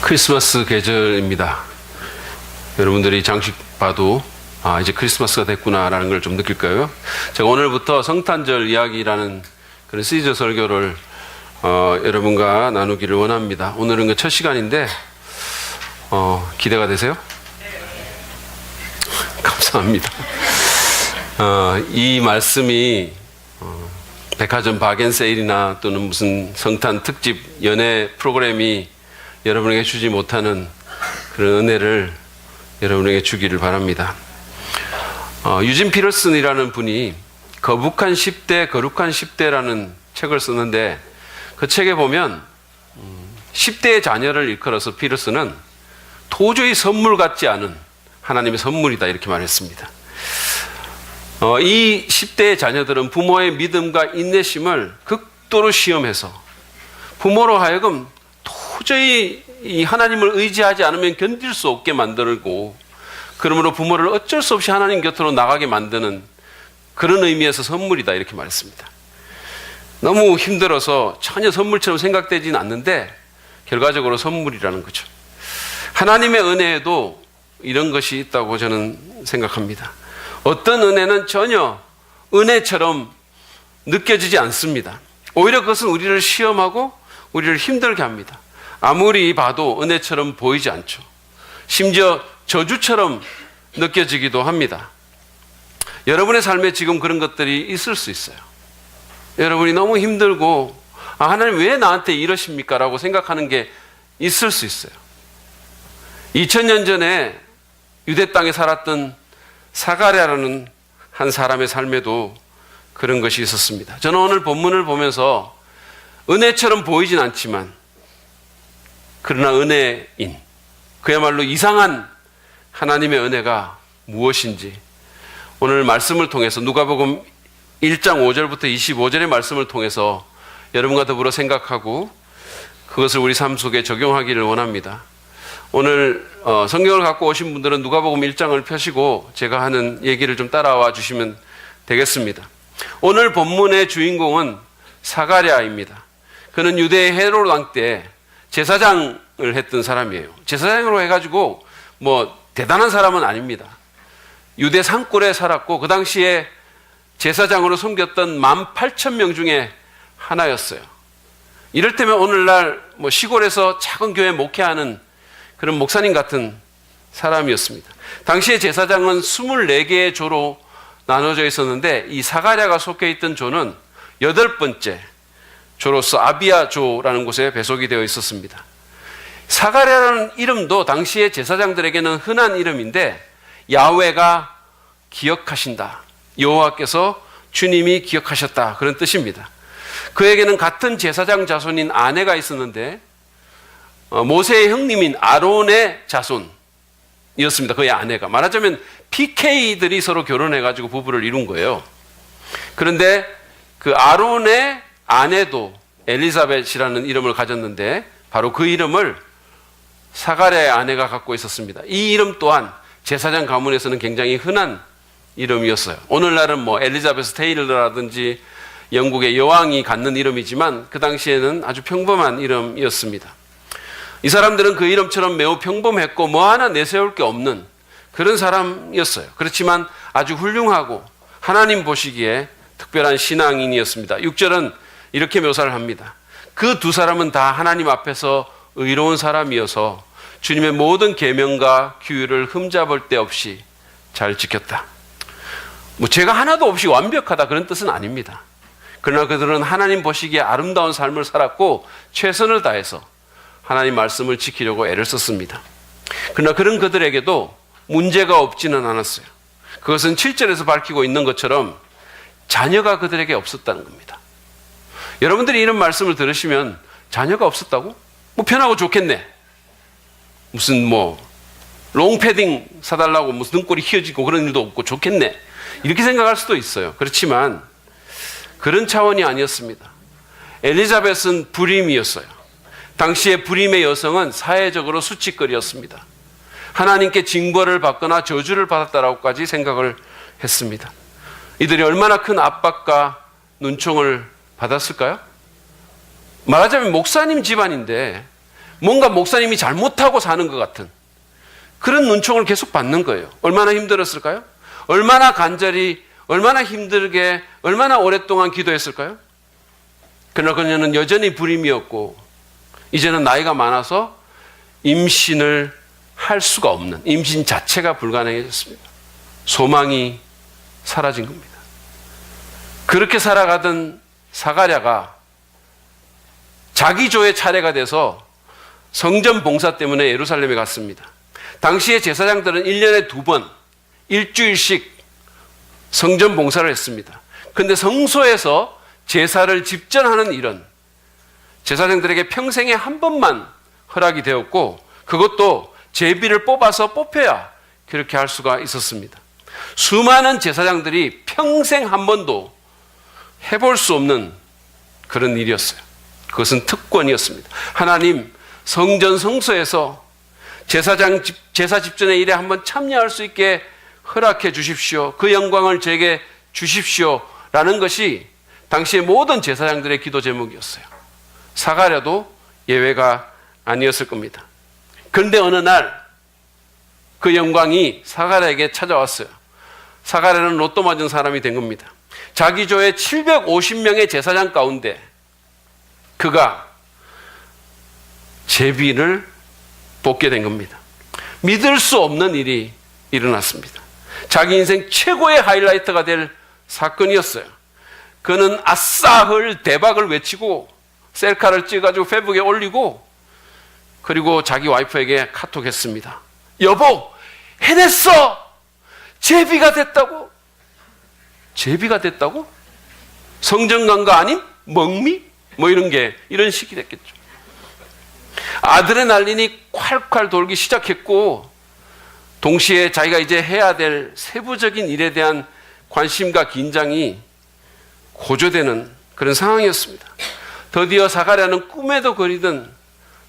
크리스마스 계절입니다. 여러분들이 장식 봐도 이제 크리스마스가 됐구나라는 걸 좀 느낄 거예요. 제가 오늘부터 성탄절 이야기라는 그런 시리즈 설교를 여러분과 나누기를 원합니다. 오늘은 그 첫 시간인데 기대가 되세요? 감사합니다. 이 말씀이 백화점 바겐세일이나 또는 무슨 성탄 특집 연애 프로그램이 여러분에게 주지 못하는 그런 은혜를 여러분에게 주기를 바랍니다. 유진 피터슨이라는 분이 거북한 10대, 거룩한 10대라는 책을 쓰는데 그 책에 보면 10대의 자녀를 일컬어서 피터슨은 도저히 선물 같지 않은 하나님의 선물이다 이렇게 말했습니다. 이 10대의 자녀들은 부모의 믿음과 인내심을 극도로 시험해서 부모로 하여금 도저히 이 하나님을 의지하지 않으면 견딜 수 없게 만들고 그러므로 부모를 어쩔 수 없이 하나님 곁으로 나가게 만드는 그런 의미에서 선물이다 이렇게 말했습니다. 너무 힘들어서 전혀 선물처럼 생각되지는 않는데 결과적으로 선물이라는 거죠. 하나님의 은혜에도 이런 것이 있다고 저는 생각합니다. 어떤 은혜는 전혀 은혜처럼 느껴지지 않습니다. 오히려 그것은 우리를 시험하고 우리를 힘들게 합니다. 아무리 봐도 은혜처럼 보이지 않죠. 심지어 저주처럼 느껴지기도 합니다. 여러분의 삶에 지금 그런 것들이 있을 수 있어요. 여러분이 너무 힘들고 하나님 왜 나한테 이러십니까? 라고 생각하는 게 있을 수 있어요. 2000년 전에 유대 땅에 살았던 사가랴라는 한 사람의 삶에도 그런 것이 있었습니다. 저는 오늘 본문을 보면서 은혜처럼 보이진 않지만 그러나 은혜인 그야말로 이상한 하나님의 은혜가 무엇인지 오늘 말씀을 통해서 누가복음 1장 5절부터 25절의 말씀을 통해서 여러분과 더불어 생각하고 그것을 우리 삶 속에 적용하기를 원합니다. 오늘 성경을 갖고 오신 분들은 누가복음 1장을 펴시고 제가 하는 얘기를 좀 따라와 주시면 되겠습니다. 오늘 본문의 주인공은 사가랴입니다. 그는 유대의 헤롯 왕 때 제사장을 했던 사람이에요. 제사장으로 해가지고 뭐 대단한 사람은 아닙니다. 유대 산골에 살았고 그 당시에 제사장으로 섬겼던 18,000명 중에 하나였어요. 이를테면 오늘날 뭐 시골에서 작은 교회 목회하는 그런 목사님 같은 사람이었습니다. 당시에 제사장은 24개의 조로 나눠져 있었는데 이 사가랴가 속해 있던 조는 8번째 조로서 아비야 조라는 곳에 배속이 되어 있었습니다. 사가랴라는 이름도 당시의 제사장들에게는 흔한 이름인데 야훼가 기억하신다. 여호와께서 주님이 기억하셨다. 그런 뜻입니다. 그에게는 같은 제사장 자손인 아내가 있었는데 모세의 형님인 아론의 자손이었습니다. 그의 아내가. 말하자면 PK들이 서로 결혼해가지고 부부를 이룬 거예요. 그런데 그 아론의 아내도 엘리사벳이라는 이름을 가졌는데 바로 그 이름을 사가랴의 아내가 갖고 있었습니다. 이 이름 또한 제사장 가문에서는 굉장히 흔한 이름이었어요. 오늘날은 뭐 엘리자베스 테일러라든지 영국의 여왕이 갖는 이름이지만 그 당시에는 아주 평범한 이름이었습니다. 이 사람들은 그 이름처럼 매우 평범했고 뭐 하나 내세울 게 없는 그런 사람이었어요. 그렇지만 아주 훌륭하고 하나님 보시기에 특별한 신앙인이었습니다. 6절은 이렇게 묘사를 합니다. 그 두 사람은 다 하나님 앞에서 의로운 사람이어서 주님의 모든 계명과 규율을 흠잡을 데 없이 잘 지켰다. 뭐 죄가 하나도 없이 완벽하다 그런 뜻은 아닙니다. 그러나 그들은 하나님 보시기에 아름다운 삶을 살았고 최선을 다해서 하나님 말씀을 지키려고 애를 썼습니다. 그러나 그런 그들에게도 문제가 없지는 않았어요. 그것은 7절에서 밝히고 있는 것처럼 자녀가 그들에게 없었다는 겁니다. 여러분들이 이런 말씀을 들으시면 자녀가 없었다고? 뭐 편하고 좋겠네. 무슨 뭐 롱패딩 사달라고 무슨 등골이 휘어지고 그런 일도 없고 좋겠네. 이렇게 생각할 수도 있어요. 그렇지만 그런 차원이 아니었습니다. 엘리자벳은 불임이었어요. 당시의 불임의 여성은 사회적으로 수치거리였습니다. 하나님께 징벌을 받거나 저주를 받았다라고까지 생각을 했습니다. 이들이 얼마나 큰 압박과 눈총을 받았을까요? 말하자면 목사님 집안인데 뭔가 목사님이 잘못하고 사는 것 같은 그런 눈총을 계속 받는 거예요. 얼마나 힘들었을까요? 얼마나 간절히, 얼마나 힘들게, 얼마나 오랫동안 기도했을까요? 그러나 그녀는 여전히 불임이었고 이제는 나이가 많아서 임신을 할 수가 없는, 임신 자체가 불가능해졌습니다. 소망이 사라진 겁니다. 그렇게 살아가던 사가랴가 자기조의 차례가 돼서 성전 봉사 때문에 예루살렘에 갔습니다. 당시에 제사장들은 1년에 2번 일주일씩 성전 봉사를 했습니다. 그런데 성소에서 제사를 집전하는 일은 제사장들에게 평생에 한 번만 허락이 되었고 그것도 제비를 뽑아서 뽑혀야 그렇게 할 수가 있었습니다. 수많은 제사장들이 평생 한 번도 해볼 수 없는 그런 일이었어요. 그것은 특권이었습니다. 하나님, 성전 성소에서 제사 집전의 일에 한번 참여할 수 있게 허락해 주십시오. 그 영광을 제게 주십시오. 라는 것이 당시의 모든 제사장들의 기도 제목이었어요. 사가랴도 예외가 아니었을 겁니다. 그런데 어느 날 그 영광이 사가랴에게 찾아왔어요. 사가랴는 로또 맞은 사람이 된 겁니다. 자기 조의 750명의 제사장 가운데 그가 제비를 뽑게 된 겁니다. 믿을 수 없는 일이 일어났습니다. 자기 인생 최고의 하이라이트가 될 사건이었어요. 그는 아싸!을 대박을 외치고 셀카를 찍어가지고 페이스북에 올리고 그리고 자기 와이프에게 카톡했습니다. 여보, 해냈어! 제비가 됐다고! 제비가 됐다고? 성전간거 아닌? 먹미? 뭐 이런 식이 됐겠죠. 아드레날린이 콸콸 돌기 시작했고 동시에 자기가 이제 해야 될 세부적인 일에 대한 관심과 긴장이 고조되는 그런 상황이었습니다. 드디어 사가랴는 꿈에도 그리던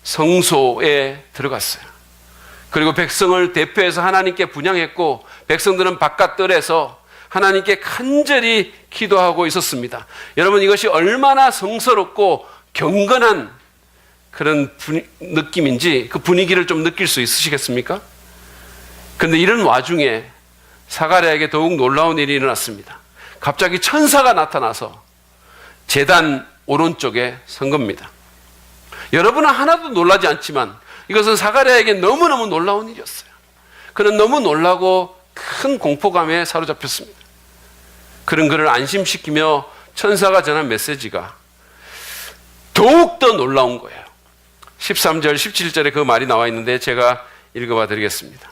성소에 들어갔어요. 그리고 백성을 대표해서 하나님께 분향했고 백성들은 바깥들에서 하나님께 간절히 기도하고 있었습니다. 여러분, 이것이 얼마나 성스럽고 경건한 그런 느낌인지 그 분위기를 좀 느낄 수 있으시겠습니까? 그런데 이런 와중에 사가랴에게 더욱 놀라운 일이 일어났습니다. 갑자기 천사가 나타나서 제단 오른쪽에 선 겁니다. 여러분은 하나도 놀라지 않지만 이것은 사가랴에게 너무너무 놀라운 일이었어요. 그는 너무 놀라고 큰 공포감에 사로잡혔습니다. 그런 그를 안심시키며 천사가 전한 메시지가 더욱더 놀라운 거예요. 13절, 17절에 그 말이 나와 있는데 제가 읽어봐 드리겠습니다.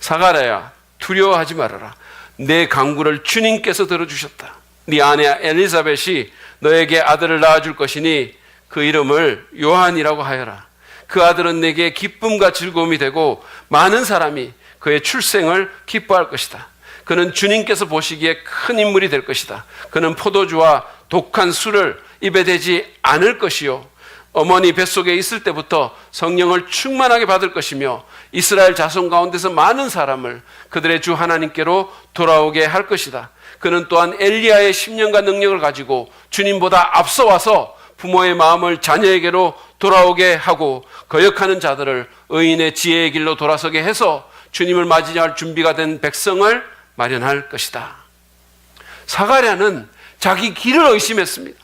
사가랴야, 두려워하지 말아라. 내 간구를 주님께서 들어주셨다. 네 아내 엘리사벳이 너에게 아들을 낳아줄 것이니 그 이름을 요한이라고 하여라. 그 아들은 내게 기쁨과 즐거움이 되고 많은 사람이 그의 출생을 기뻐할 것이다. 그는 주님께서 보시기에 큰 인물이 될 것이다. 그는 포도주와 독한 술을 입에 대지 않을 것이요 어머니 뱃속에 있을 때부터 성령을 충만하게 받을 것이며 이스라엘 자손 가운데서 많은 사람을 그들의 주 하나님께로 돌아오게 할 것이다. 그는 또한 엘리야의 10년간 능력을 가지고 주님보다 앞서와서 부모의 마음을 자녀에게로 돌아오게 하고 거역하는 자들을 의인의 지혜의 길로 돌아서게 해서 주님을 맞이할 준비가 된 백성을 마련할 것이다. 사가랴는 자기 길을 의심했습니다.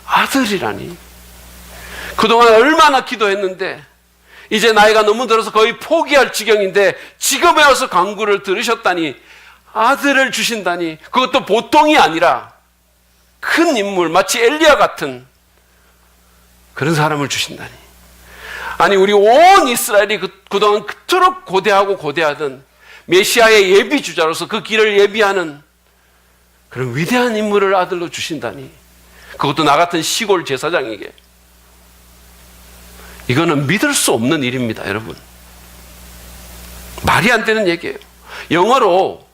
아들이라니. 그동안 얼마나 기도했는데 이제 나이가 너무 들어서 거의 포기할 지경인데 지금에 와서 간구를 들으셨다니, 아들을 주신다니, 그것도 보통이 아니라 큰 인물, 마치 엘리야 같은 그런 사람을 주신다니. 아니, 우리 온 이스라엘이 그동안 그토록 고대하던 메시아의 예비주자로서 그 길을 예비하는 그런 위대한 인물을 아들로 주신다니, 그것도 나 같은 시골 제사장에게. 이거는 믿을 수 없는 일입니다, 여러분. 말이 안 되는 얘기예요. 영어로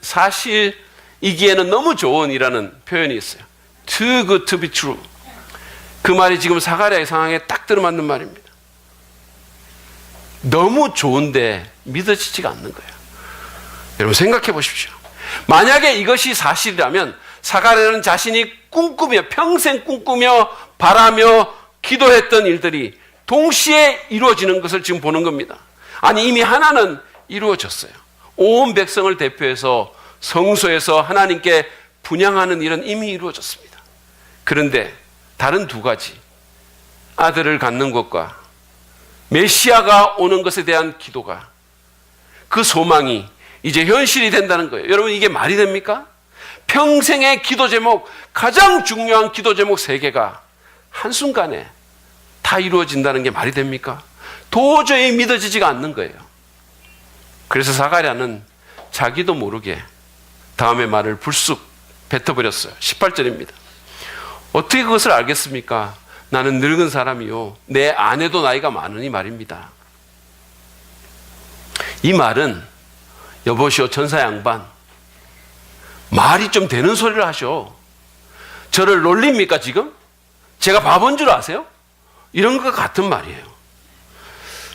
사실이기에는 너무 좋은이라는 표현이 있어요. Too good to be true. 그 말이 지금 사가랴의 상황에 딱 들어맞는 말입니다. 너무 좋은데 믿어지지가 않는 거예요. 여러분 생각해 보십시오. 만약에 이것이 사실이라면 사가랴는 자신이 꿈꾸며 평생 꿈꾸며 바라며 기도했던 일들이 동시에 이루어지는 것을 지금 보는 겁니다. 아니 이미 하나는 이루어졌어요. 온 백성을 대표해서 성소에서 하나님께 분향하는 일은 이미 이루어졌습니다. 그런데 다른 두 가지, 아들을 갖는 것과 메시아가 오는 것에 대한 기도가, 그 소망이 이제 현실이 된다는 거예요. 여러분 이게 말이 됩니까? 평생의 기도 제목, 가장 중요한 기도 제목 3개가 한순간에 다 이루어진다는 게 말이 됩니까? 도저히 믿어지지가 않는 거예요. 그래서 사가랴는 자기도 모르게 다음의 말을 불쑥 뱉어버렸어요. 18절입니다. 어떻게 그것을 알겠습니까? 나는 늙은 사람이요 내 아내도 나이가 많으니 말입니다. 이 말은 여보시오 천사 양반, 말이 좀 되는 소리를 하셔. 저를 놀립니까 지금? 제가 바본 줄 아세요? 이런 것 같은 말이에요.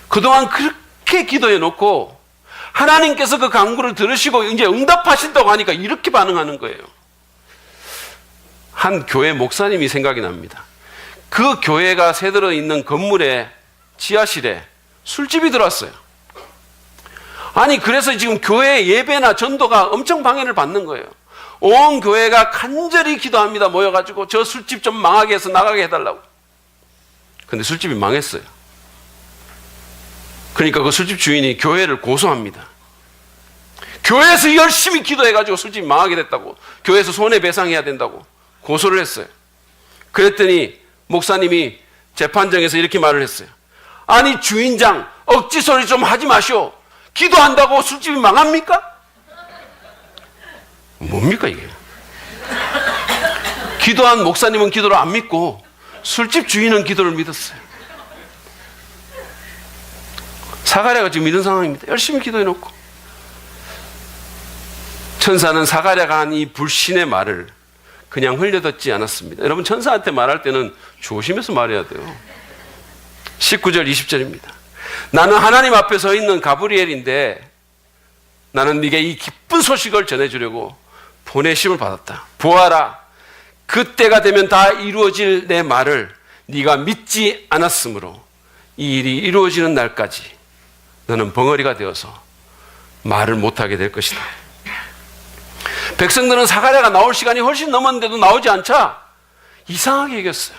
그동안 그렇게 기도해 놓고 하나님께서 그 간구를 들으시고 이제 응답하신다고 하니까 이렇게 반응하는 거예요. 한 교회 목사님이 생각이 납니다. 그 교회가 새들어 있는 건물의 지하실에 술집이 들어왔어요. 아니 그래서 지금 교회 예배나 전도가 엄청 방해를 받는 거예요. 온 교회가 간절히 기도합니다. 모여가지고 저 술집 좀 망하게 해서 나가게 해달라고. 근데 술집이 망했어요. 그러니까 그 술집 주인이 교회를 고소합니다. 교회에서 열심히 기도해가지고 술집이 망하게 됐다고, 교회에서 손해배상해야 된다고 고소를 했어요. 그랬더니 목사님이 재판정에서 이렇게 말을 했어요. 아니 주인장 억지 소리 좀 하지 마시오. 기도한다고 술집이 망합니까? 뭡니까 이게? 기도한 목사님은 기도를 안 믿고 술집 주인은 기도를 믿었어요. 사가랴가 지금 이런 상황입니다. 열심히 기도해놓고 천사는 사가랴가 한 이 불신의 말을 그냥 흘려듣지 않았습니다. 여러분 천사한테 말할 때는 조심해서 말해야 돼요. 19절 20절입니다. 나는 하나님 앞에 서 있는 가브리엘인데 나는 네게 이 기쁜 소식을 전해주려고 보내심을 받았다. 보아라, 그때가 되면 다 이루어질 내 말을 네가 믿지 않았으므로 이 일이 이루어지는 날까지 너는 벙어리가 되어서 말을 못하게 될 것이다. 백성들은 사가랴가 나올 시간이 훨씬 넘었는데도 나오지 않자 이상하게 여겼어요.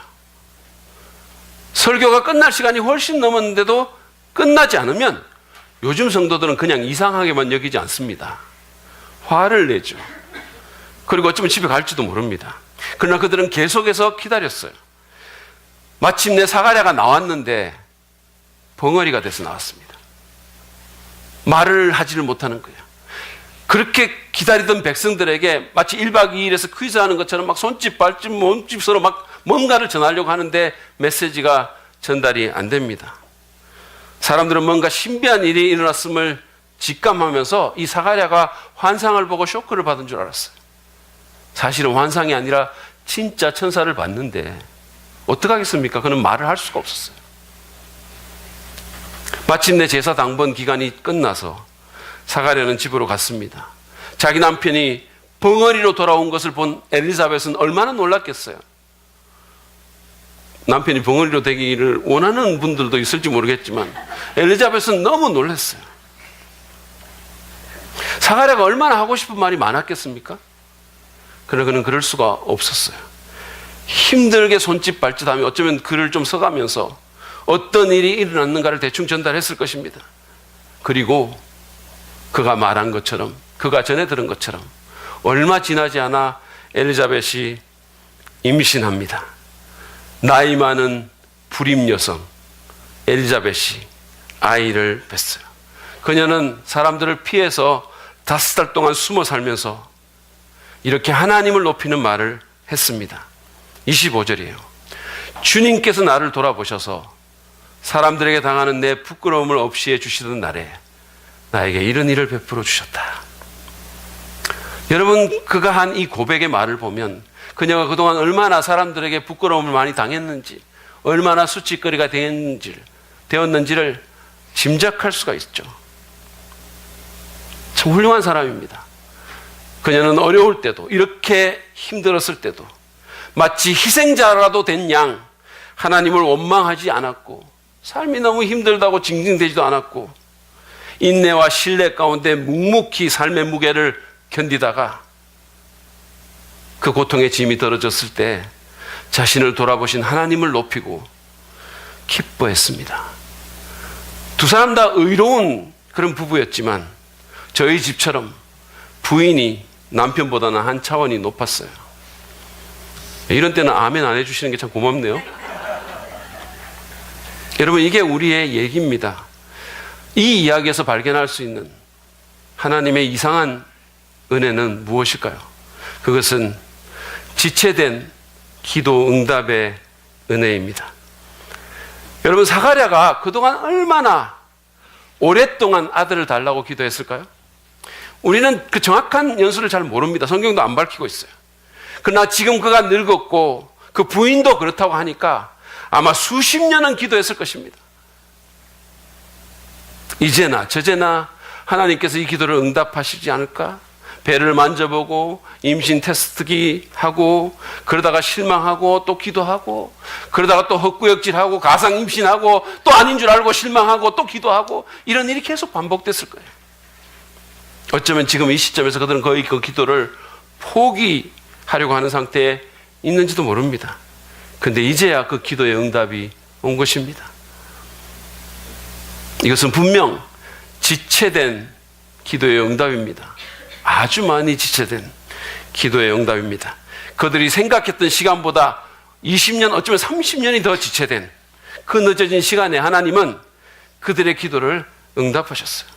설교가 끝날 시간이 훨씬 넘었는데도 끝나지 않으면 요즘 성도들은 그냥 이상하게만 여기지 않습니다. 화를 내죠. 그리고 어쩌면 집에 갈지도 모릅니다. 그러나 그들은 계속해서 기다렸어요. 마침내 사가랴가 나왔는데 벙어리가 돼서 나왔습니다. 말을 하지를 못하는 거예요. 그렇게 기다리던 백성들에게 마치 1박 2일에서 퀴즈하는 것처럼 막 손짓 발짓 몸짓 서로 막 뭔가를 전하려고 하는데 메시지가 전달이 안 됩니다. 사람들은 뭔가 신비한 일이 일어났음을 직감하면서 이 사가랴가 환상을 보고 쇼크를 받은 줄 알았어요. 사실은 환상이 아니라 진짜 천사를 봤는데 어떡하겠습니까? 그는 말을 할 수가 없었어요. 마침내 제사 당번 기간이 끝나서 사가랴는 집으로 갔습니다. 자기 남편이 벙어리로 돌아온 것을 본 엘리사벳은 얼마나 놀랐겠어요. 남편이 벙어리로 되기를 원하는 분들도 있을지 모르겠지만 엘리사벳은 너무 놀랐어요. 사가랴가 얼마나 하고 싶은 말이 많았겠습니까? 그러나 그는 그럴 수가 없었어요. 힘들게 손짓 발짓하며 어쩌면 글을 좀 써가면서 어떤 일이 일어났는가를 대충 전달했을 것입니다. 그리고 그가 말한 것처럼, 그가 전해 들은 것처럼 얼마 지나지 않아 엘리자벳이 임신합니다. 나이 많은 불임 여성 엘리자벳이 아이를 뵀어요. 그녀는 사람들을 피해서 5달 동안 숨어 살면서 이렇게 하나님을 높이는 말을 했습니다. 25절이에요. 주님께서 나를 돌아보셔서 사람들에게 당하는 내 부끄러움을 없이 해주시던 날에 나에게 이런 일을 베풀어 주셨다. 여러분, 그가 한 이 고백의 말을 보면 그녀가 그동안 얼마나 사람들에게 부끄러움을 많이 당했는지, 얼마나 수치거리가 되었는지를 짐작할 수가 있죠. 참 훌륭한 사람입니다. 그녀는 어려울 때도, 이렇게 힘들었을 때도 마치 희생자라도 된 양 하나님을 원망하지 않았고, 삶이 너무 힘들다고 징징대지도 않았고, 인내와 신뢰 가운데 묵묵히 삶의 무게를 견디다가 그 고통의 짐이 덜어졌을 때 자신을 돌아보신 하나님을 높이고 기뻐했습니다. 두 사람 다 의로운 그런 부부였지만 저희 집처럼 부인이 남편보다는 한 차원이 높았어요. 이런 때는 아멘 안 해주시는 게 참 고맙네요. 여러분, 이게 우리의 얘기입니다. 이 이야기에서 발견할 수 있는 하나님의 이상한 은혜는 무엇일까요? 그것은 지체된 기도 응답의 은혜입니다. 여러분, 사가랴가 그동안 얼마나 오랫동안 아들을 달라고 기도했을까요? 우리는 그 정확한 연수를 잘 모릅니다. 성경도 안 밝히고 있어요. 그러나 지금 그가 늙었고 그 부인도 그렇다고 하니까 아마 수십 년은 기도했을 것입니다. 이제나 저제나 하나님께서 이 기도를 응답하시지 않을까? 배를 만져보고 임신 테스트기 하고, 그러다가 실망하고 또 기도하고, 그러다가 또 헛구역질하고 가상 임신하고 또 아닌 줄 알고 실망하고 또 기도하고, 이런 일이 계속 반복됐을 거예요. 어쩌면 지금 이 시점에서 그들은 거의 그 기도를 포기하려고 하는 상태에 있는지도 모릅니다. 근데 이제야 그 기도의 응답이 온 것입니다. 이것은 분명 지체된 기도의 응답입니다. 아주 많이 지체된 기도의 응답입니다. 그들이 생각했던 시간보다 20년, 어쩌면 30년이 더 지체된 그 늦어진 시간에 하나님은 그들의 기도를 응답하셨어요.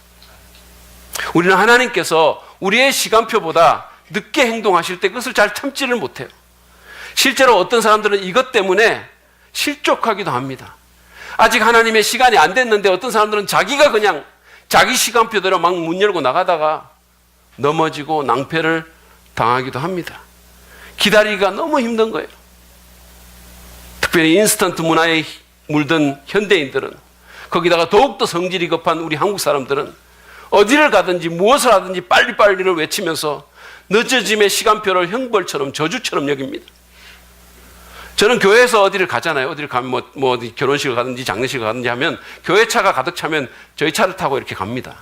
우리는 하나님께서 우리의 시간표보다 늦게 행동하실 때 그것을 잘 참지를 못해요. 실제로 어떤 사람들은 이것 때문에 실족하기도 합니다. 아직 하나님의 시간이 안 됐는데 어떤 사람들은 자기가 그냥 자기 시간표대로 막 문 열고 나가다가 넘어지고 낭패를 당하기도 합니다. 기다리기가 너무 힘든 거예요. 특별히 인스턴트 문화에 물든 현대인들은, 거기다가 더욱더 성질이 급한 우리 한국 사람들은 어디를 가든지 무엇을 하든지 빨리빨리를 외치면서 늦어짐의 시간표를 형벌처럼 저주처럼 여깁니다. 저는 교회에서 어디를 가잖아요. 어디를 가면 어디 결혼식을 가든지 장례식을 가든지 하면 교회 차가 가득 차면 저희 차를 타고 이렇게 갑니다.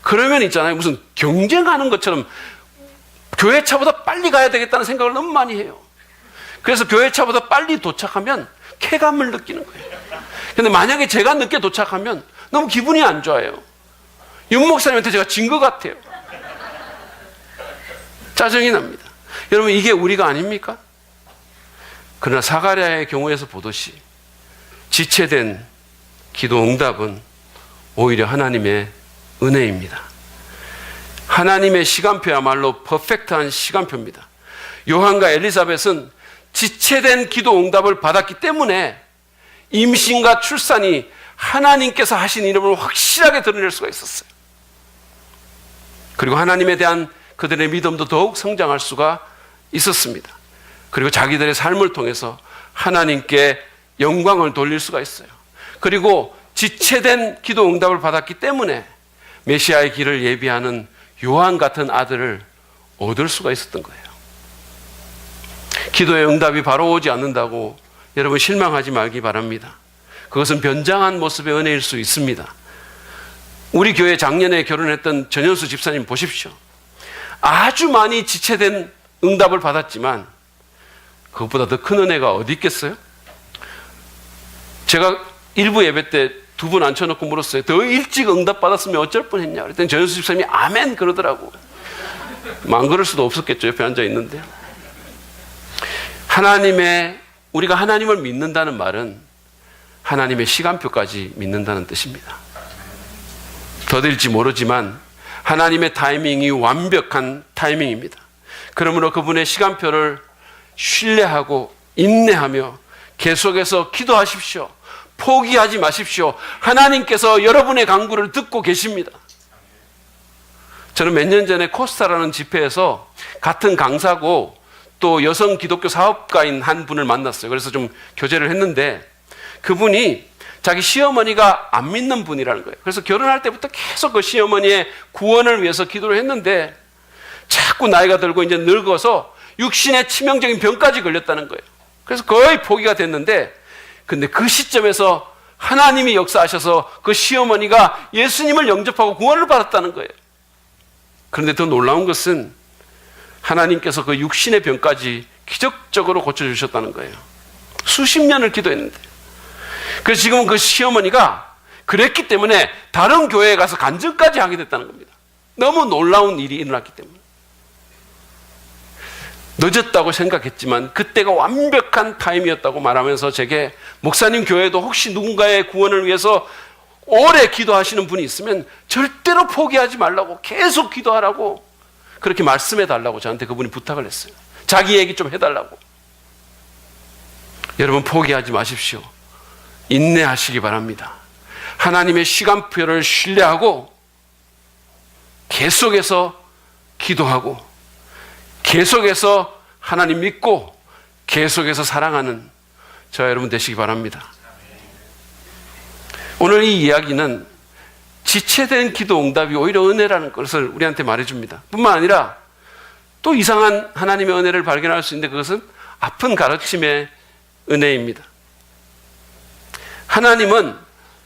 그러면 있잖아요, 무슨 경쟁하는 것처럼 교회 차보다 빨리 가야 되겠다는 생각을 너무 많이 해요. 그래서 교회 차보다 빨리 도착하면 쾌감을 느끼는 거예요. 근데 만약에 제가 늦게 도착하면 너무 기분이 안 좋아요. 윤 목사님한테 제가 진 것 같아요. 짜증이 납니다. 여러분, 이게 우리가 아닙니까? 그러나 사가랴의 경우에서 보듯이 지체된 기도 응답은 오히려 하나님의 은혜입니다. 하나님의 시간표야말로 퍼펙트한 시간표입니다. 요한과 엘리사벳은 지체된 기도 응답을 받았기 때문에 임신과 출산이 하나님께서 하신 이름을 확실하게 드러낼 수가 있었어요. 그리고 하나님에 대한 그들의 믿음도 더욱 성장할 수가 있었습니다. 그리고 자기들의 삶을 통해서 하나님께 영광을 돌릴 수가 있어요. 그리고 지체된 기도 응답을 받았기 때문에 메시아의 길을 예비하는 요한 같은 아들을 얻을 수가 있었던 거예요. 기도의 응답이 바로 오지 않는다고 여러분 실망하지 말기 바랍니다. 그것은 변장한 모습의 은혜일 수 있습니다. 우리 교회 작년에 결혼했던 전현수 집사님 보십시오. 아주 많이 지체된 응답을 받았지만 그것보다 더 큰 은혜가 어디 있겠어요? 제가 일부 예배 때 두 분 앉혀놓고 물었어요. 더 일찍 응답 받았으면 어쩔 뻔했냐 그랬더니 전현수 집사님이 아멘 그러더라고. 안 그럴 수도 없었겠죠. 옆에 앉아 있는데. 우리가 하나님을 믿는다는 말은 하나님의 시간표까지 믿는다는 뜻입니다. 더딜지 모르지만 하나님의 타이밍이 완벽한 타이밍입니다. 그러므로 그분의 시간표를 신뢰하고 인내하며 계속해서 기도하십시오. 포기하지 마십시오. 하나님께서 여러분의 간구를 듣고 계십니다. 저는 몇 년 전에 코스타라는 집회에서 같은 강사고 또 여성 기독교 사업가인 한 분을 만났어요. 그래서 좀 교제를 했는데 그분이 자기 시어머니가 안 믿는 분이라는 거예요. 그래서 결혼할 때부터 계속 그 시어머니의 구원을 위해서 기도를 했는데 자꾸 나이가 들고 이제 늙어서 육신의 치명적인 병까지 걸렸다는 거예요. 그래서 거의 포기가 됐는데, 근데 그 시점에서 하나님이 역사하셔서 그 시어머니가 예수님을 영접하고 구원을 받았다는 거예요. 그런데 더 놀라운 것은 하나님께서 그 육신의 병까지 기적적으로 고쳐주셨다는 거예요. 수십 년을 기도했는데. 그래서 지금은 그 시어머니가 그랬기 때문에 다른 교회에 가서 간증까지 하게 됐다는 겁니다. 너무 놀라운 일이 일어났기 때문에. 늦었다고 생각했지만 그때가 완벽한 타임이었다고 말하면서 제게, 목사님 교회도 혹시 누군가의 구원을 위해서 오래 기도하시는 분이 있으면 절대로 포기하지 말라고, 계속 기도하라고 그렇게 말씀해 달라고 저한테 그분이 부탁을 했어요. 자기 얘기 좀 해달라고. 여러분, 포기하지 마십시오. 인내하시기 바랍니다. 하나님의 시간표를 신뢰하고 계속해서 기도하고 계속해서 하나님 믿고 계속해서 사랑하는 저와 여러분 되시기 바랍니다. 오늘 이 이야기는 지체된 기도 응답이 오히려 은혜라는 것을 우리한테 말해줍니다. 뿐만 아니라 또 이상한 하나님의 은혜를 발견할 수 있는데, 그것은 아픈 가르침의 은혜입니다. 하나님은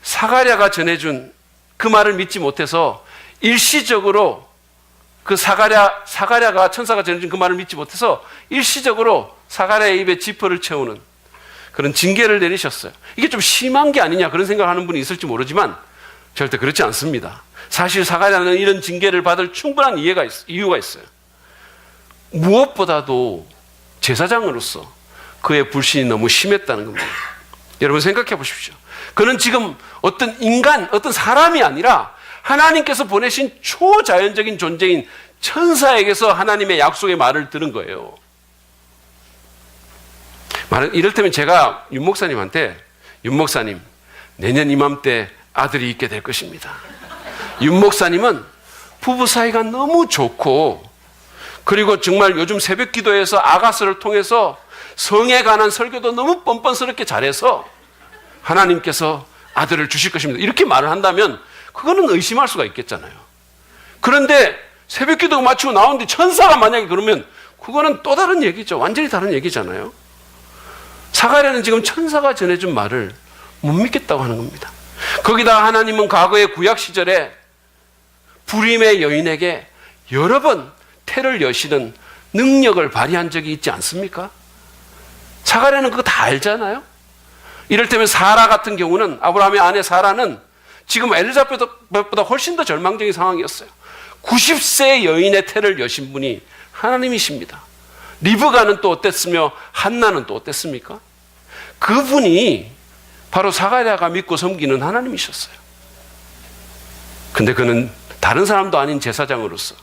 사가랴가 전해준 그 말을 믿지 못해서 일시적으로 그 사가랴가 천사가 전해준 그 말을 믿지 못해서 일시적으로 사가랴의 입에 지퍼를 채우는 그런 징계를 내리셨어요. 이게 좀 심한 게 아니냐 그런 생각을 하는 분이 있을지 모르지만 절대 그렇지 않습니다. 사실 사가랴는 이런 징계를 받을 충분한 이유가 있어요. 무엇보다도 제사장으로서 그의 불신이 너무 심했다는 겁니다. 여러분 생각해 보십시오. 그는 지금 어떤 인간, 어떤 사람이 아니라 하나님께서 보내신 초자연적인 존재인 천사에게서 하나님의 약속의 말을 들은 거예요. 이를테면 제가 윤 목사님한테, 윤 목사님, 내년 이맘때 아들이 있게 될 것입니다. 윤 목사님은 부부 사이가 너무 좋고, 그리고 정말 요즘 새벽 기도에서 아가스를 통해서 성에 관한 설교도 너무 뻔뻔스럽게 잘해서 하나님께서 아들을 주실 것입니다. 이렇게 말을 한다면 그거는 의심할 수가 있겠잖아요. 그런데 새벽 기도가 마치고 나오는데 천사가 만약에 그러면 그거는 또 다른 얘기죠. 완전히 다른 얘기잖아요. 사가랴는 지금 천사가 전해준 말을 못 믿겠다고 하는 겁니다. 거기다 하나님은 과거의 구약 시절에 불임의 여인에게 여러 번 태를 여시는 능력을 발휘한 적이 있지 않습니까? 사가랴는 그거 다 알잖아요. 이를테면 사라 같은 경우는, 아브라함의 아내 사라는 지금 엘리자벳보다 훨씬 더 절망적인 상황이었어요. 90세 여인의 태를 여신 분이 하나님이십니다. 리브가는 또 어땠으며 한나는 또 어땠습니까? 그분이 바로 사가랴가 믿고 섬기는 하나님이셨어요. 근데 그는 다른 사람도 아닌 제사장으로서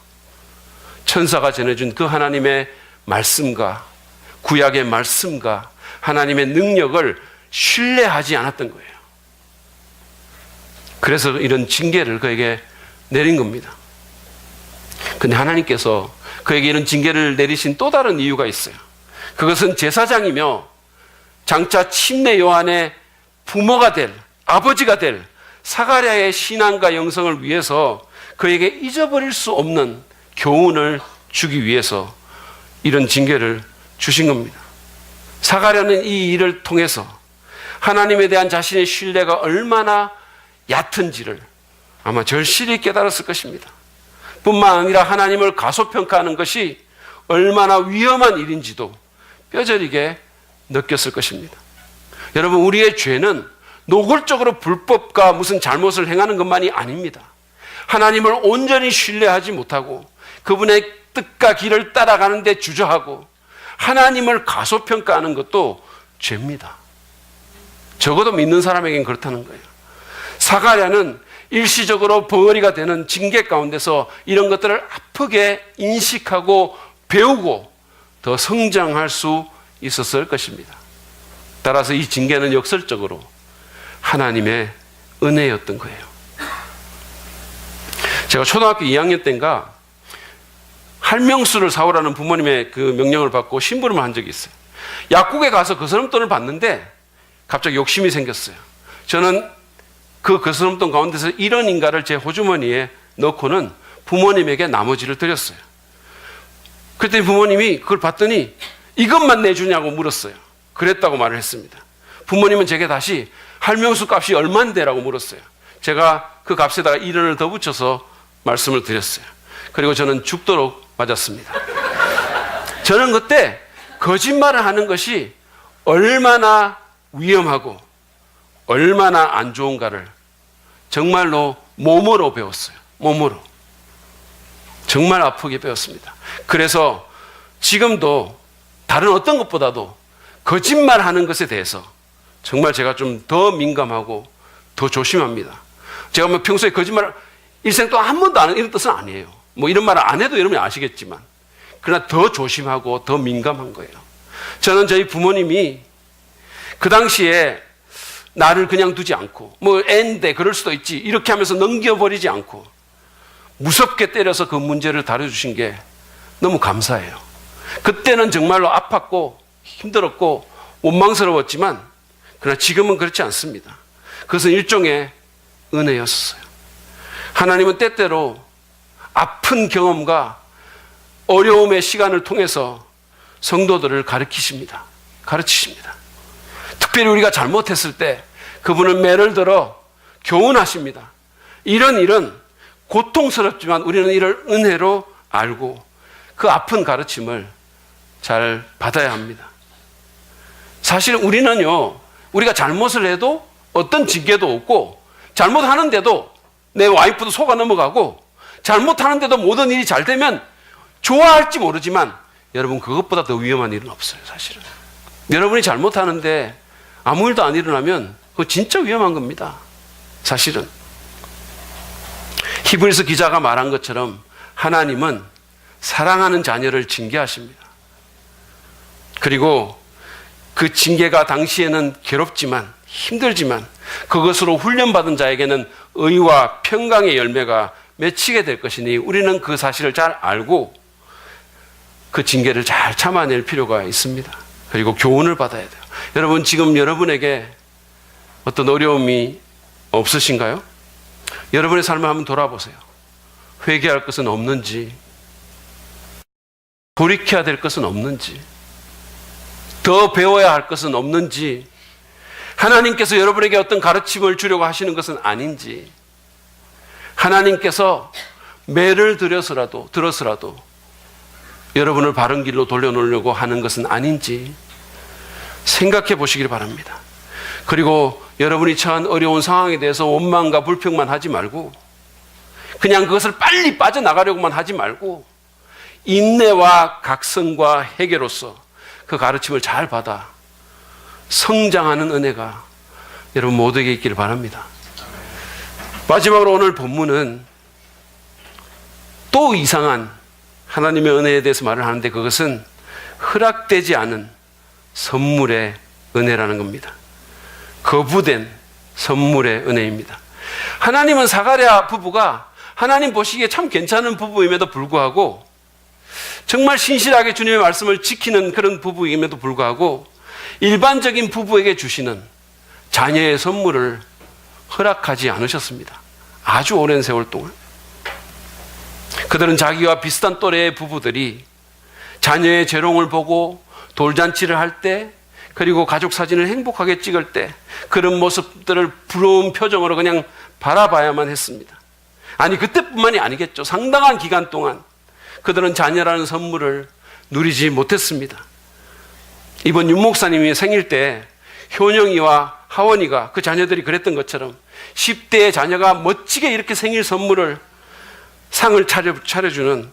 천사가 전해준 그 하나님의 말씀과 구약의 말씀과 하나님의 능력을 신뢰하지 않았던 거예요. 그래서 이런 징계를 그에게 내린 겁니다. 근데 하나님께서 그에게 이런 징계를 내리신 또 다른 이유가 있어요. 그것은 제사장이며 장차 침례 요한의 부모가 될, 아버지가 될 사가랴의 신앙과 영성을 위해서 그에게 잊어버릴 수 없는 교훈을 주기 위해서 이런 징계를 주신 겁니다. 사가랴는 이 일을 통해서 하나님에 대한 자신의 신뢰가 얼마나 얕은지를 아마 절실히 깨달았을 것입니다. 뿐만 아니라 하나님을 가소평가하는 것이 얼마나 위험한 일인지도 뼈저리게 느꼈을 것입니다. 여러분, 우리의 죄는 노골적으로 불법과 무슨 잘못을 행하는 것만이 아닙니다. 하나님을 온전히 신뢰하지 못하고 그분의 뜻과 길을 따라가는 데 주저하고 하나님을 가소평가하는 것도 죄입니다. 적어도 믿는 사람에겐 그렇다는 거예요. 사가랴는 일시적으로 벙어리가 되는 징계 가운데서 이런 것들을 아프게 인식하고 배우고 더 성장할 수 있었을 것입니다. 따라서 이 징계는 역설적으로 하나님의 은혜였던 거예요. 제가 초등학교 2학년 때인가 할명수를 사오라는 부모님의 그 명령을 받고 심부름을 한 적이 있어요. 약국에 가서 거스름돈을 받는데 갑자기 욕심이 생겼어요. 저는 그 거스름돈 가운데서 1원인가를 제 호주머니에 넣고는 부모님에게 나머지를 드렸어요. 그랬더니 부모님이 그걸 봤더니 이것만 내주냐고 물었어요. 그랬다고 말을 했습니다. 부모님은 제게 다시 할명수 값이 얼만데라고 물었어요. 제가 그 값에다가 1원을 더 붙여서 말씀을 드렸어요. 그리고 저는 죽도록 맞았습니다. 저는 그때 거짓말을 하는 것이 얼마나 위험하고 얼마나 안 좋은가를 정말로 몸으로 배웠어요. 몸으로. 정말 아프게 배웠습니다. 그래서 지금도 다른 어떤 것보다도 거짓말하는 것에 대해서 정말 제가 좀 더 민감하고 더 조심합니다. 제가 뭐 평소에 거짓말 일생 동안 한 번도 안 하는 이런 뜻은 아니에요. 뭐 이런 말을 안 해도 여러분이 아시겠지만 그러나 더 조심하고 더 민감한 거예요. 저는 저희 부모님이 그 당시에 나를 그냥 두지 않고 뭐 애인데 그럴 수도 있지 이렇게 하면서 넘겨버리지 않고 무섭게 때려서 그 문제를 다뤄주신 게 너무 감사해요. 그때는 정말로 아팠고 힘들었고 원망스러웠지만 그러나 지금은 그렇지 않습니다. 그것은 일종의 은혜였어요. 하나님은 때때로 아픈 경험과 어려움의 시간을 통해서 성도들을 가르치십니다. 특별히 우리가 잘못했을 때 그분은 매를 들어 교훈하십니다. 이런 일은 고통스럽지만 우리는 이를 은혜로 알고 그 아픈 가르침을 잘 받아야 합니다. 사실 우리는요, 우리가 잘못을 해도 어떤 징계도 없고 잘못하는데도 내 와이프도 속아 넘어가고 잘못하는데도 모든 일이 잘 되면 좋아할지 모르지만 여러분 그것보다 더 위험한 일은 없어요. 사실은 여러분이 잘못하는데 아무 일도 안 일어나면 그거 진짜 위험한 겁니다. 사실은 히브리서 기자가 말한 것처럼 하나님은 사랑하는 자녀를 징계하십니다. 그리고 그 징계가 당시에는 괴롭지만 힘들지만 그것으로 훈련받은 자에게는 의와 평강의 열매가 맺히게 될 것이니 우리는 그 사실을 잘 알고 그 징계를 잘 참아낼 필요가 있습니다. 그리고 교훈을 받아야 돼요. 여러분 지금 여러분에게 어떤 어려움이 없으신가요? 여러분의 삶을 한번 돌아보세요. 회개할 것은 없는지, 돌이켜야 될 것은 없는지, 더 배워야 할 것은 없는지, 하나님께서 여러분에게 어떤 가르침을 주려고 하시는 것은 아닌지, 하나님께서 매를 들어서라도 여러분을 바른 길로 돌려놓으려고 하는 것은 아닌지 생각해 보시길 바랍니다. 그리고 여러분이 처한 어려운 상황에 대해서 원망과 불평만 하지 말고 그냥 그것을 빨리 빠져나가려고만 하지 말고 인내와 각성과 해결로서 그 가르침을 잘 받아 성장하는 은혜가 여러분 모두에게 있기를 바랍니다. 마지막으로 오늘 본문은 또 이상한 하나님의 은혜에 대해서 말을 하는데 그것은 허락되지 않은 선물의 은혜라는 겁니다. 거부된 선물의 은혜입니다. 하나님은 사가랴 부부가 하나님 보시기에 참 괜찮은 부부임에도 불구하고 정말 신실하게 주님의 말씀을 지키는 그런 부부임에도 불구하고 일반적인 부부에게 주시는 자녀의 선물을 허락하지 않으셨습니다. 아주 오랜 세월 동안. 그들은 자기와 비슷한 또래의 부부들이 자녀의 재롱을 보고 돌잔치를 할 때 그리고 가족 사진을 행복하게 찍을 때 그런 모습들을 부러운 표정으로 그냥 바라봐야만 했습니다. 아니 그때뿐만이 아니겠죠. 상당한 기간 동안 그들은 자녀라는 선물을 누리지 못했습니다. 이번 윤 목사님이 생일 때 효영이와 하원이가 그 자녀들이 그랬던 것처럼 10대의 자녀가 멋지게 이렇게 생일 선물을 상을 차려주는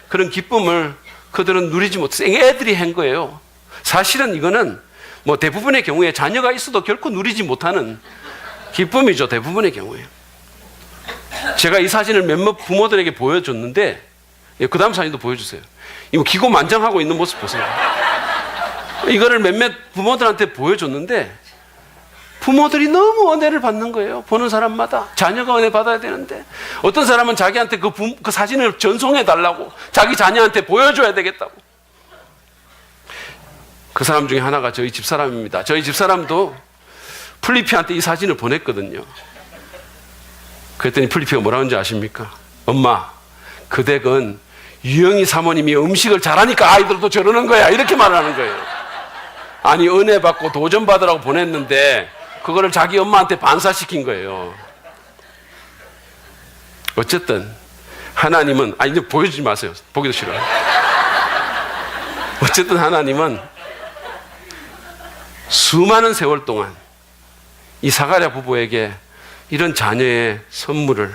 그런 기쁨을 그들은 누리지 못했어요. 애들이 한 거예요. 사실은 이거는 뭐 대부분의 경우에 자녀가 있어도 결코 누리지 못하는 기쁨이죠. 대부분의 경우에. 제가 이 사진을 몇몇 부모들에게 보여줬는데 그 다음 사진도 보여주세요. 이거 기고만장하고 있는 모습 보세요. 이거를 몇몇 부모들한테 보여줬는데 부모들이 너무 은혜를 받는 거예요. 보는 사람마다. 자녀가 은혜 받아야 되는데 어떤 사람은 자기한테 그 사진을 전송해달라고 자기 자녀한테 보여줘야 되겠다고. 그 사람 중에 하나가 저희 집사람입니다. 저희 집사람도 플리피한테 이 사진을 보냈거든요. 그랬더니 플리피가 뭐라는지 아십니까? 엄마, 그 댁은 유영희 사모님이 음식을 잘하니까 아이들도 저러는 거야. 이렇게 말하는 거예요. 아니, 은혜 받고 도전 받으라고 보냈는데 그거를 자기 엄마한테 반사시킨 거예요. 어쨌든 하나님은, 이제 보여주지 마세요. 보기도 싫어요. 어쨌든 하나님은 수많은 세월 동안 이 사가랴 부부에게 이런 자녀의 선물을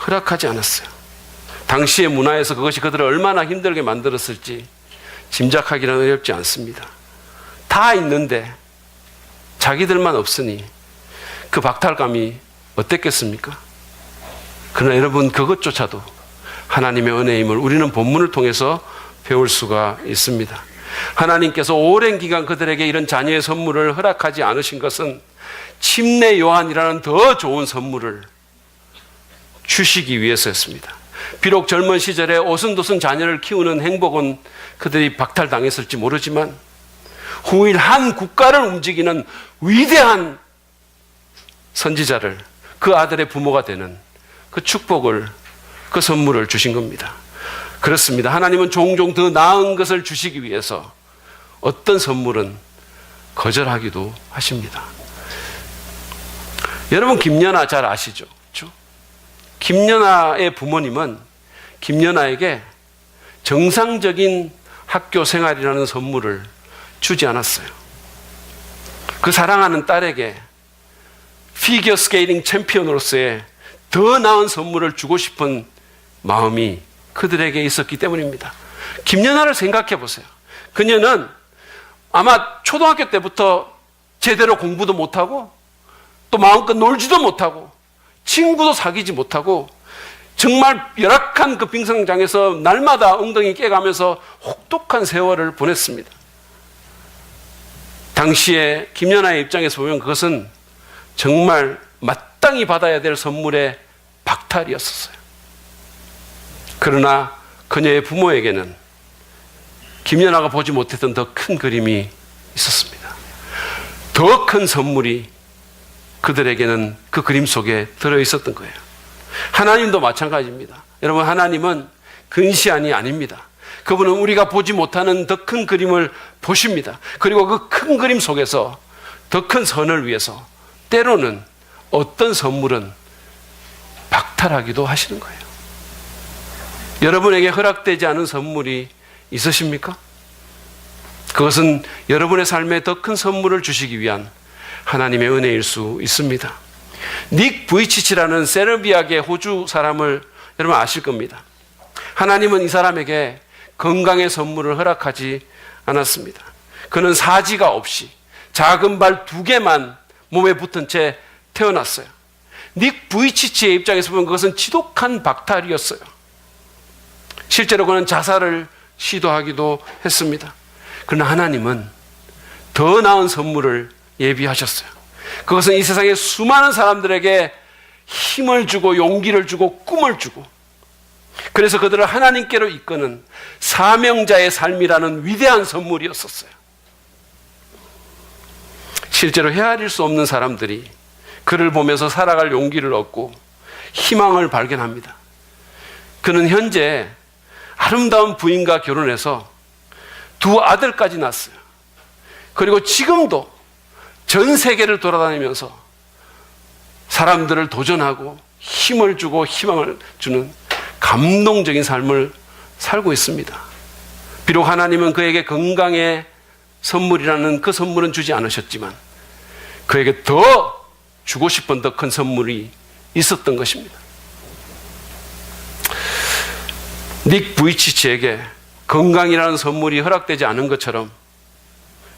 허락하지 않았어요. 당시의 문화에서 그것이 그들을 얼마나 힘들게 만들었을지 짐작하기는 어렵지 않습니다. 다 있는데 자기들만 없으니 그 박탈감이 어땠겠습니까? 그러나 여러분, 그것조차도 하나님의 은혜임을 우리는 본문을 통해서 배울 수가 있습니다. 하나님께서 오랜 기간 그들에게 이런 자녀의 선물을 허락하지 않으신 것은 침례 요한이라는 더 좋은 선물을 주시기 위해서였습니다. 비록 젊은 시절에 오순도순 자녀를 키우는 행복은 그들이 박탈당했을지 모르지만 후일 한 국가를 움직이는 위대한 선지자를, 그 아들의 부모가 되는 그 축복을, 그 선물을 주신 겁니다. 그렇습니다. 하나님은 종종 더 나은 것을 주시기 위해서 어떤 선물은 거절하기도 하십니다. 여러분, 김연아 잘 아시죠? 그렇죠? 김연아의 부모님은 김연아에게 정상적인 학교 생활이라는 선물을 주지 않았어요. 그 사랑하는 딸에게 피겨 스케이팅 챔피언으로서의 더 나은 선물을 주고 싶은 마음이 그들에게 있었기 때문입니다. 김연아를 생각해 보세요. 그녀는 아마 초등학교 때부터 제대로 공부도 못하고 또 마음껏 놀지도 못하고 친구도 사귀지 못하고 정말 열악한 그 빙상장에서 날마다 엉덩이 깨가면서 혹독한 세월을 보냈습니다. 당시에 김연아의 입장에서 보면 그것은 정말 마땅히 받아야 될 선물의 박탈이었어요. 그러나 그녀의 부모에게는 김연아가 보지 못했던 더 큰 그림이 있었습니다. 더 큰 선물이 그들에게는 그 그림 속에 들어있었던 거예요. 하나님도 마찬가지입니다. 여러분, 하나님은 근시안이 아닙니다. 그분은 우리가 보지 못하는 더 큰 그림을 보십니다. 그리고 그 큰 그림 속에서 더 큰 선을 위해서 때로는 어떤 선물은 박탈하기도 하시는 거예요. 여러분에게 허락되지 않은 선물이 있으십니까? 그것은 여러분의 삶에 더 큰 선물을 주시기 위한 하나님의 은혜일 수 있습니다. 닉 부이치치라는 세르비아계 호주 사람을 여러분 아실 겁니다. 하나님은 이 사람에게 건강의 선물을 허락하지 않았습니다. 그는 사지가 없이 작은 발 2개만 몸에 붙은 채 태어났어요. 닉 부이치치의 입장에서 보면 그것은 지독한 박탈이었어요. 실제로 그는 자살을 시도하기도 했습니다. 그러나 하나님은 더 나은 선물을 예비하셨어요. 그것은 이 세상의 수많은 사람들에게 힘을 주고 용기를 주고 꿈을 주고, 그래서 그들을 하나님께로 이끄는 사명자의 삶이라는 위대한 선물이었었어요. 실제로 헤아릴 수 없는 사람들이 그를 보면서 살아갈 용기를 얻고 희망을 발견합니다. 그는 현재 아름다운 부인과 결혼해서 2 아들까지 낳았어요. 그리고 지금도 전 세계를 돌아다니면서 사람들을 도전하고 힘을 주고 희망을 주는 감동적인 삶을 살고 있습니다. 비록 하나님은 그에게 건강의 선물이라는 그 선물은 주지 않으셨지만 그에게 더 주고 싶은 더 큰 선물이 있었던 것입니다. 닉 부이치치에게 건강이라는 선물이 허락되지 않은 것처럼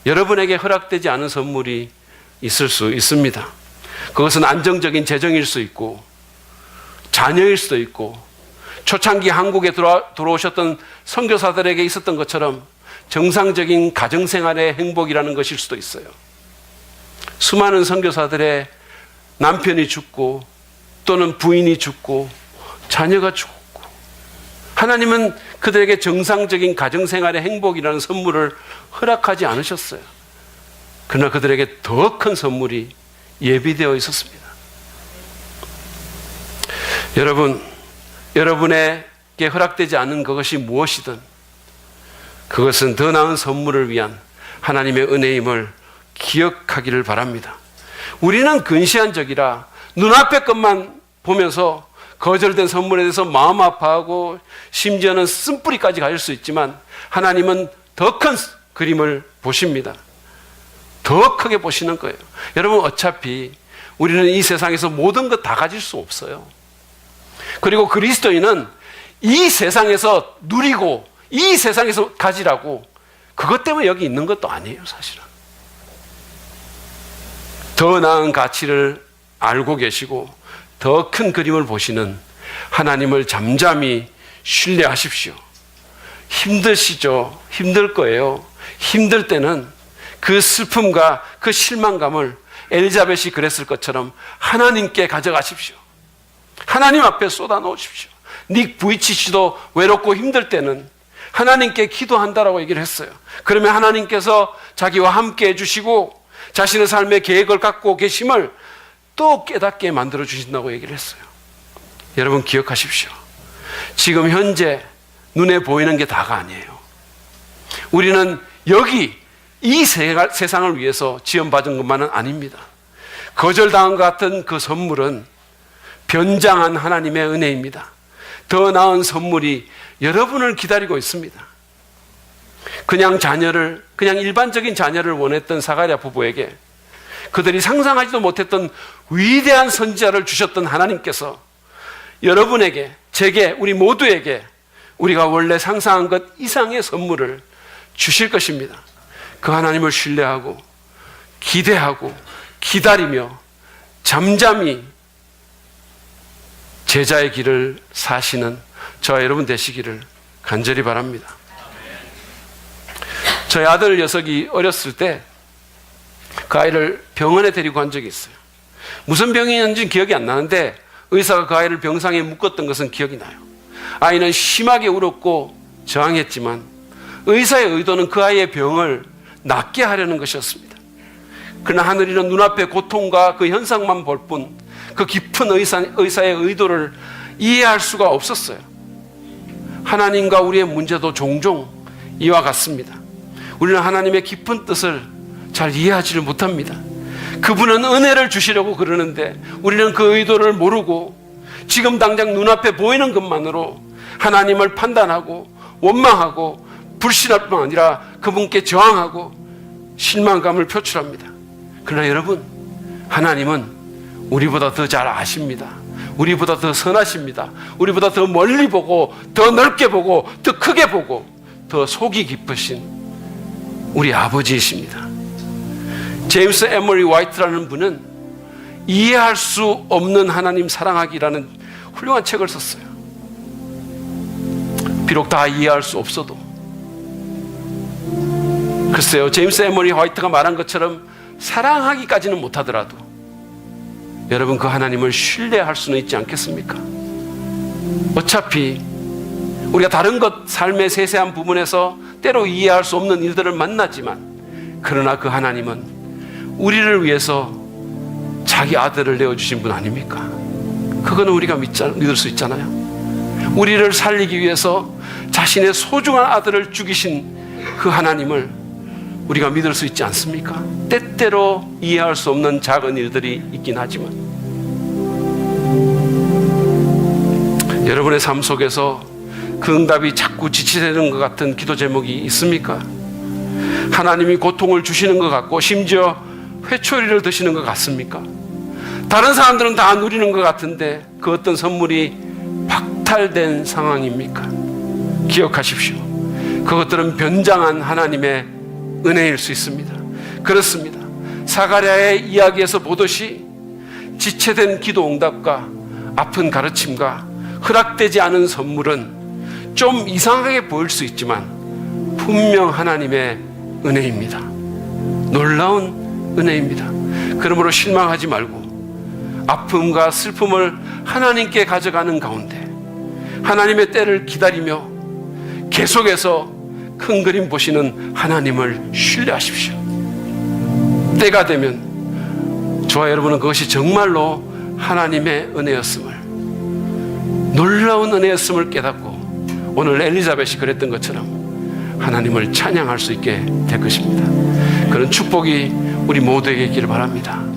여러분에게 허락되지 않은 선물이 있을 수 있습니다. 그것은 안정적인 재정일 수 있고 자녀일 수도 있고 초창기 한국에 들어오셨던 선교사들에게 있었던 것처럼 정상적인 가정생활의 행복이라는 것일 수도 있어요. 수많은 선교사들의 남편이 죽고 또는 부인이 죽고 자녀가 죽고, 하나님은 그들에게 정상적인 가정생활의 행복이라는 선물을 허락하지 않으셨어요. 그러나 그들에게 더 큰 선물이 예비되어 있었습니다. 여러분, 여러분의 허락되지 않은 그것이 무엇이든 그것은 더 나은 선물을 위한 하나님의 은혜임을 기억하기를 바랍니다. 우리는 근시안적이라 눈앞의 것만 보면서 거절된 선물에 대해서 마음 아파하고 심지어는 쓴뿌리까지 가질 수 있지만 하나님은 더 큰 그림을 보십니다. 더 크게 보시는 거예요. 여러분, 어차피 우리는 이 세상에서 모든 것 다 가질 수 없어요. 그리고 그리스도인은 이 세상에서 누리고 이 세상에서 가지라고 그것 때문에 여기 있는 것도 아니에요, 사실은. 더 나은 가치를 알고 계시고 더 큰 그림을 보시는 하나님을 잠잠히 신뢰하십시오. 힘드시죠? 힘들 거예요. 힘들 때는 그 슬픔과 그 실망감을 엘리자벳이 그랬을 것처럼 하나님께 가져가십시오. 하나님 앞에 쏟아 놓으십시오. 닉 부이치치도 외롭고 힘들 때는 하나님께 기도한다라고 얘기를 했어요. 그러면 하나님께서 자기와 함께 해주시고 자신의 삶의 계획을 갖고 계심을 또 깨닫게 만들어 주신다고 얘기를 했어요. 여러분, 기억하십시오. 지금 현재 눈에 보이는 게 다가 아니에요. 우리는 여기 이 세상을 위해서 지원받은 것만은 아닙니다. 거절당한 것 같은 그 선물은 변장한 하나님의 은혜입니다. 더 나은 선물이 여러분을 기다리고 있습니다. 그냥 일반적인 자녀를 원했던 사가랴 부부에게 그들이 상상하지도 못했던 위대한 선지자를 주셨던 하나님께서 여러분에게, 제게, 우리 모두에게 우리가 원래 상상한 것 이상의 선물을 주실 것입니다. 그 하나님을 신뢰하고 기대하고 기다리며 잠잠히 제자의 길을 사시는 저와 여러분 되시기를 간절히 바랍니다. 저희 아들 녀석이 어렸을 때 그 아이를 병원에 데리고 간 적이 있어요. 무슨 병이었는지 기억이 안 나는데 의사가 그 아이를 병상에 묶었던 것은 기억이 나요. 아이는 심하게 울었고 저항했지만 의사의 의도는 그 아이의 병을 낫게 하려는 것이었습니다. 그러나 하늘이는 눈앞의 고통과 그 현상만 볼 뿐 그 깊은 의사의 의도를 이해할 수가 없었어요. 하나님과 우리의 문제도 종종 이와 같습니다. 우리는 하나님의 깊은 뜻을 잘 이해하지를 못합니다. 그분은 은혜를 주시려고 그러는데 우리는 그 의도를 모르고 지금 당장 눈앞에 보이는 것만으로 하나님을 판단하고 원망하고 불신할 뿐 아니라 그분께 저항하고 실망감을 표출합니다. 그러나 여러분, 하나님은 우리보다 더 잘 아십니다. 우리보다 더 선하십니다. 우리보다 더 멀리 보고 더 넓게 보고 더 크게 보고 더 속이 깊으신 우리 아버지이십니다. 제임스 에머리 화이트라는 분은 이해할 수 없는 하나님 사랑하기라는 훌륭한 책을 썼어요. 비록 다 이해할 수 없어도. 글쎄요, 제임스 에머리 화이트가 말한 것처럼 사랑하기까지는 못하더라도 여러분, 그 하나님을 신뢰할 수는 있지 않겠습니까? 어차피 우리가 다른 것, 삶의 세세한 부분에서 때로 이해할 수 없는 일들을 만나지만 그러나 그 하나님은 우리를 위해서 자기 아들을 내어주신 분 아닙니까? 그거는 우리가 믿을 수 있잖아요. 우리를 살리기 위해서 자신의 소중한 아들을 죽이신 그 하나님을 우리가 믿을 수 있지 않습니까? 때때로 이해할 수 없는 작은 일들이 있긴 하지만 여러분의 삶 속에서 그 응답이 자꾸 지체되는 것 같은 기도 제목이 있습니까? 하나님이 고통을 주시는 것 같고 심지어 회초리를 드시는 것 같습니까? 다른 사람들은 다 누리는 것 같은데 그 어떤 선물이 박탈된 상황입니까? 기억하십시오. 그것들은 변장한 하나님의 은혜일 수 있습니다. 그렇습니다. 사가랴의 이야기에서 보듯이 지체된 기도 응답과 아픈 가르침과 허락되지 않은 선물은 좀 이상하게 보일 수 있지만 분명 하나님의 은혜입니다. 놀라운 은혜입니다. 그러므로 실망하지 말고 아픔과 슬픔을 하나님께 가져가는 가운데 하나님의 때를 기다리며 계속해서 큰 그림 보시는 하나님을 신뢰하십시오. 때가 되면 저와 여러분은 그것이 정말로 하나님의 은혜였음을, 놀라운 은혜였음을 깨닫고 오늘 엘리자벳이 그랬던 것처럼 하나님을 찬양할 수 있게 될 것입니다. 그런 축복이 우리 모두에게 있기를 바랍니다.